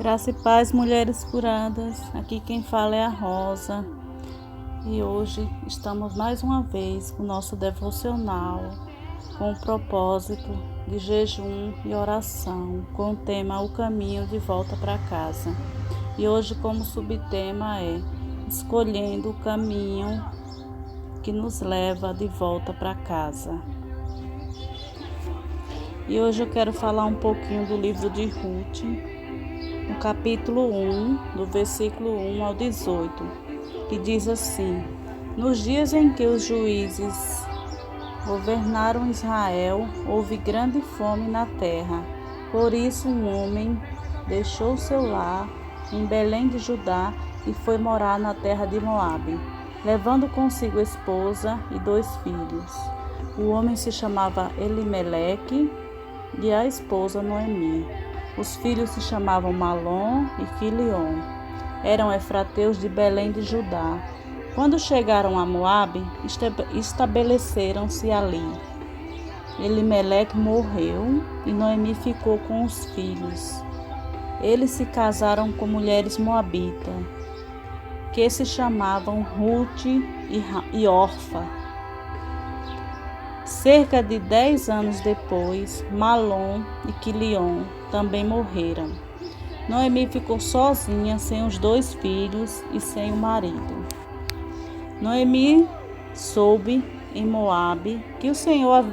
Graça e paz, mulheres curadas. Aqui quem fala é a Rosa. E hoje estamos mais uma vez com o nosso devocional, com o propósito de jejum e oração, com o tema O Caminho de Volta para Casa. E hoje como subtema é Escolhendo o Caminho que nos leva de volta para casa. E hoje eu quero falar um pouquinho do livro de Ruth, no capítulo 1, do versículo 1 ao 18, que diz assim: Nos dias em que os juízes governaram Israel, houve grande fome na terra. Por isso um homem deixou seu lar em Belém de Judá e foi morar na terra de Moabe, levando consigo esposa e 2 filhos. O homem se chamava Elimeleque e a esposa Noemi. Os filhos se chamavam Malom e Quilion. Eram efrateus de Belém de Judá. Quando chegaram a Moabe, estabeleceram-se ali. Elimeleque morreu e Noemi ficou com os filhos. Eles se casaram com mulheres moabitas, que se chamavam Ruth e Orfa. Cerca de 10 anos depois, Malom e Quilion também morreram. Noemi ficou sozinha, sem os 2 filhos e sem o marido. Noemi soube em Moabe que o Senhor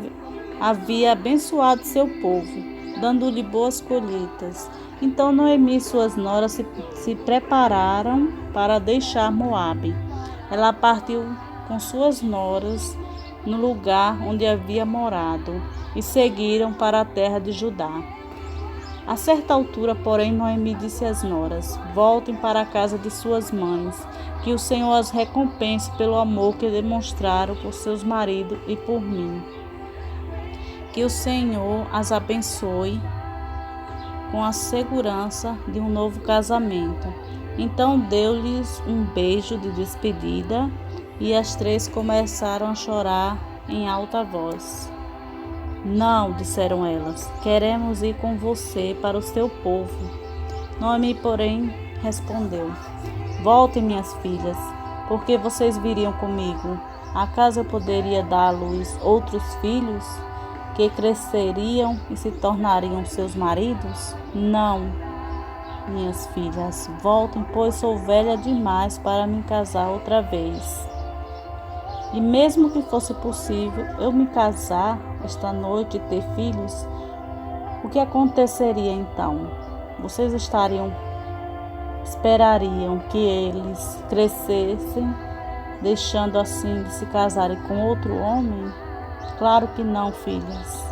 havia abençoado seu povo, dando-lhe boas colheitas. Então Noemi e suas noras se prepararam para deixar Moabe. Ela partiu com suas noras no lugar onde havia morado e seguiram para a terra de Judá. A certa altura, porém, Noemi disse às noras: Voltem para a casa de suas mães, que o Senhor as recompense pelo amor que demonstraram por seus maridos e por mim. Que o Senhor as abençoe com a segurança de um novo casamento. Então deu-lhes um beijo de despedida e as 3 começaram a chorar em alta voz. Não, disseram elas, queremos ir com você para o seu povo. Noemi, porém, respondeu: Voltem, minhas filhas, porque vocês viriam comigo? Acaso eu poderia dar à luz outros filhos que cresceriam e se tornariam seus maridos? Não, minhas filhas, voltem, pois sou velha demais para me casar outra vez. E mesmo que fosse possível eu me casar esta noite e ter filhos, o que aconteceria então? Vocês esperariam que eles crescessem, deixando assim de se casarem com outro homem? Claro que não, filhas.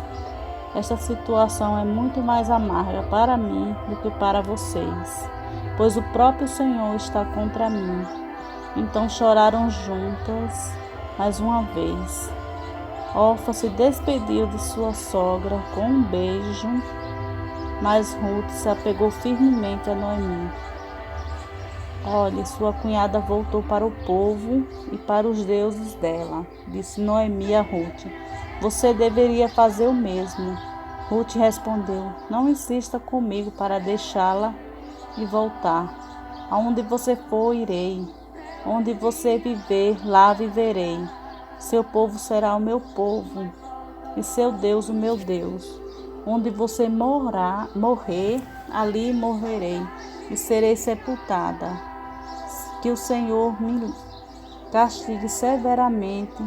Esta situação é muito mais amarga para mim do que para vocês, pois o próprio Senhor está contra mim. Então choraram juntas mais uma vez. Orfa se despediu de sua sogra com um beijo, mas Ruth se apegou firmemente a Noemi. Olhe, sua cunhada voltou para o povo e para os deuses dela, disse Noemi a Ruth. Você deveria fazer o mesmo. Ruth respondeu: Não insista comigo para deixá-la e voltar. Aonde você for, irei. Onde você viver, lá viverei. Seu povo será o meu povo, e seu Deus o meu Deus. Onde você morrer, ali morrerei, e serei sepultada. Que o Senhor me castigue severamente,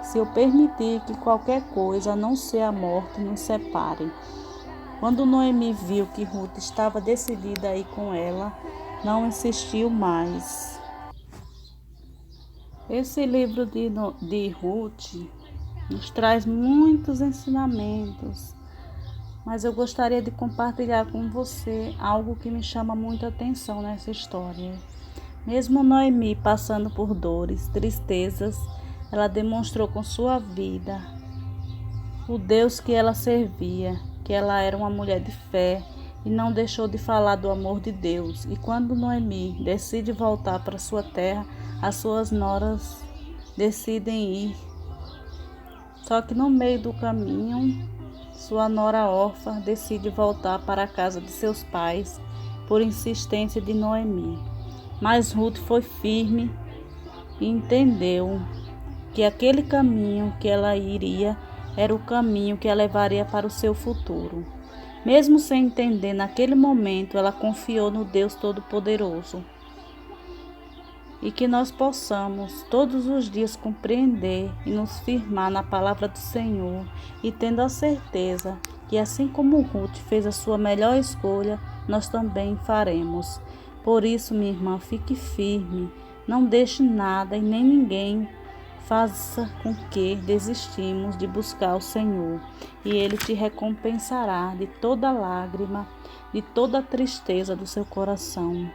se eu permitir que qualquer coisa, a não ser a morte, nos separe. Quando Noemi viu que Ruth estava decidida a ir com ela, não insistiu mais. Esse livro de Ruth nos traz muitos ensinamentos, mas eu gostaria de compartilhar com você algo que me chama muita atenção nessa história. Mesmo Noemi passando por dores, tristezas, ela demonstrou com sua vida o Deus que ela servia, que ela era uma mulher de fé e não deixou de falar do amor de Deus. E quando Noemi decide voltar para sua terra, as suas noras decidem ir. Só que no meio do caminho, sua nora órfã decide voltar para a casa de seus pais, por insistência de Noemi. Mas Ruth foi firme e entendeu que aquele caminho que ela iria era o caminho que a levaria para o seu futuro. Mesmo sem entender naquele momento, ela confiou no Deus Todo-Poderoso. E que nós possamos todos os dias compreender e nos firmar na palavra do Senhor e tendo a certeza que assim como Ruth fez a sua melhor escolha, nós também faremos. Por isso, minha irmã, fique firme, não deixe nada e nem ninguém faça com que desistimos de buscar o Senhor, e Ele te recompensará de toda lágrima, de toda tristeza do seu coração.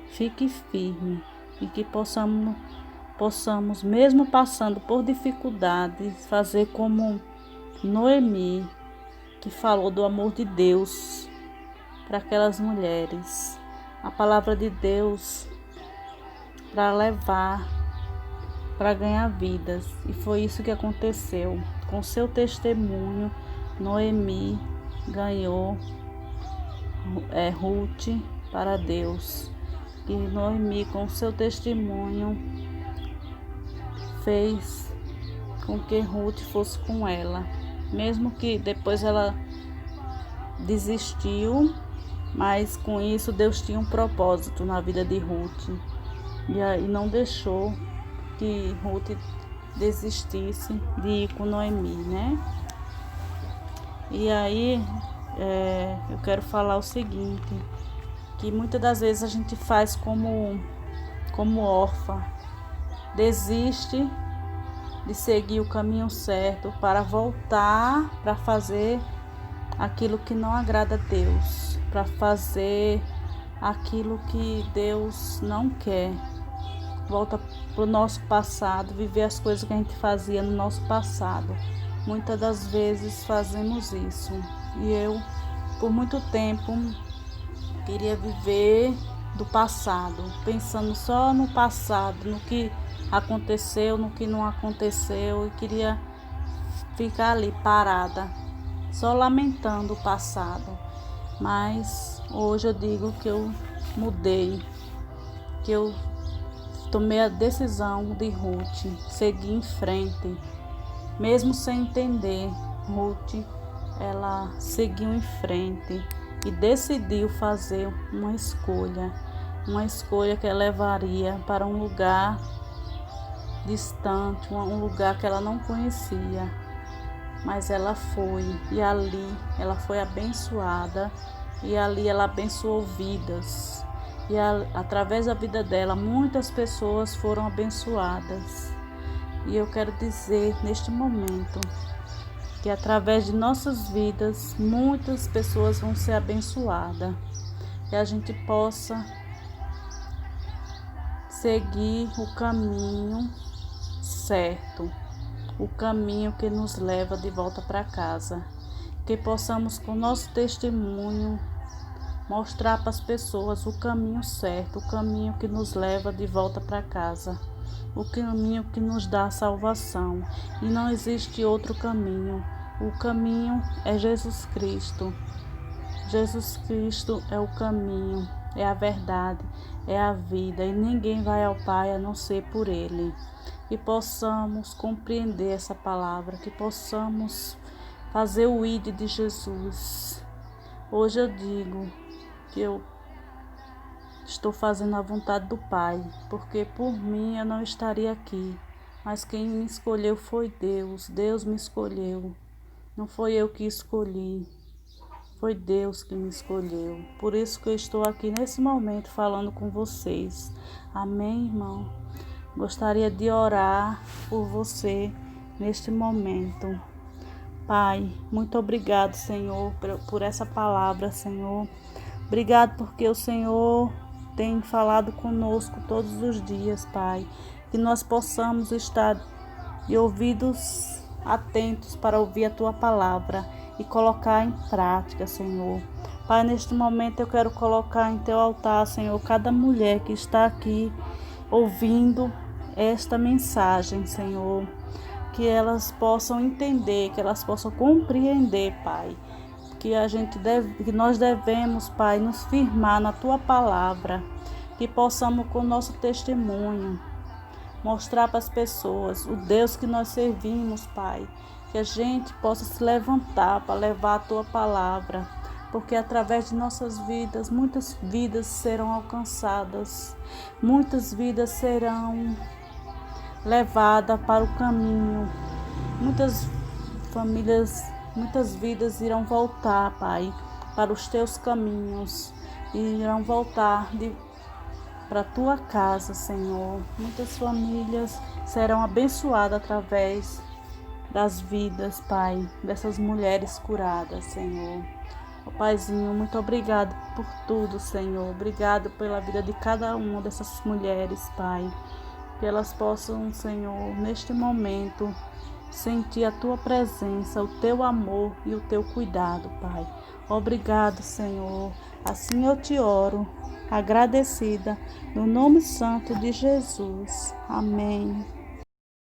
Fique firme e que possamos, mesmo passando por dificuldades, fazer como Noemi, que falou do amor de Deus para aquelas mulheres. A palavra de Deus para levar, para ganhar vidas. E foi isso que aconteceu. Com seu testemunho, Noemi ganhou Ruth para Deus. E Noemi, com seu testemunho, fez com que Ruth fosse com ela. Mesmo que depois ela desistiu, mas com isso Deus tinha um propósito na vida de Ruth. E aí não deixou que Ruth desistisse de ir com Noemi, né? E aí eu quero falar o seguinte, que muitas das vezes a gente faz como órfã, desiste de seguir o caminho certo para voltar para fazer aquilo que não agrada a Deus, para fazer aquilo que Deus não quer. Volta para o nosso passado, viver as coisas que a gente fazia no nosso passado. Muitas das vezes fazemos isso. E eu, por muito tempo, queria viver do passado, pensando só no passado, no que aconteceu, no que não aconteceu, e queria ficar ali parada, só lamentando o passado. Mas hoje eu digo que eu mudei, que eu tomei a decisão de Ruth seguir em frente, mesmo sem entender. Ruth, ela seguiu em frente e decidiu fazer uma escolha que a levaria para um lugar distante, um lugar que ela não conhecia. Mas ela foi, e ali ela foi abençoada, e ali ela abençoou vidas. E através da vida dela, muitas pessoas foram abençoadas. E eu quero dizer neste momento que através de nossas vidas, muitas pessoas vão ser abençoadas. Que a gente possa seguir o caminho certo, o caminho que nos leva de volta para casa. Que possamos, com nosso testemunho, mostrar para as pessoas o caminho certo, o caminho que nos leva de volta para casa, o caminho que nos dá a salvação. E não existe outro caminho. O caminho é Jesus Cristo. Jesus Cristo é o caminho, é a verdade, é a vida, e ninguém vai ao Pai a não ser por Ele. Que possamos compreender essa palavra, que possamos fazer o ID de Jesus. Hoje eu digo que eu estou fazendo a vontade do Pai, porque por mim eu não estaria aqui, mas quem me escolheu foi Deus. Deus me escolheu, não foi eu que escolhi, foi Deus que me escolheu. Por isso que eu estou aqui nesse momento falando com vocês. Amém, irmão? Gostaria de orar por você neste momento. Pai, muito obrigado, Senhor, por essa palavra, Senhor. Obrigado porque o Senhor tem falado conosco todos os dias, Pai. Que nós possamos estar de ouvidos atentos para ouvir a Tua palavra e colocar em prática, Senhor. Pai, neste momento eu quero colocar em Teu altar, Senhor, cada mulher que está aqui ouvindo esta mensagem, Senhor. Que elas possam entender, que elas possam compreender, Pai, que nós devemos, Pai, nos firmar na Tua palavra, que possamos com o nosso testemunho mostrar para as pessoas o Deus que nós servimos, Pai, que a gente possa se levantar para levar a Tua palavra, porque através de nossas vidas, muitas vidas serão alcançadas, muitas vidas serão levadas para o caminho, muitas famílias, muitas vidas irão voltar, Pai, para os Teus caminhos, e irão voltar para a Tua casa, Senhor. Muitas famílias serão abençoadas através das vidas, Pai, dessas mulheres curadas, Senhor. Ó Paizinho, muito obrigado por tudo, Senhor. Obrigado pela vida de cada uma dessas mulheres, Pai. Que elas possam, Senhor, neste momento, sentir a Tua presença, o Teu amor e o Teu cuidado, Pai. Obrigado, Senhor. Assim eu te oro, agradecida, no nome santo de Jesus. Amém.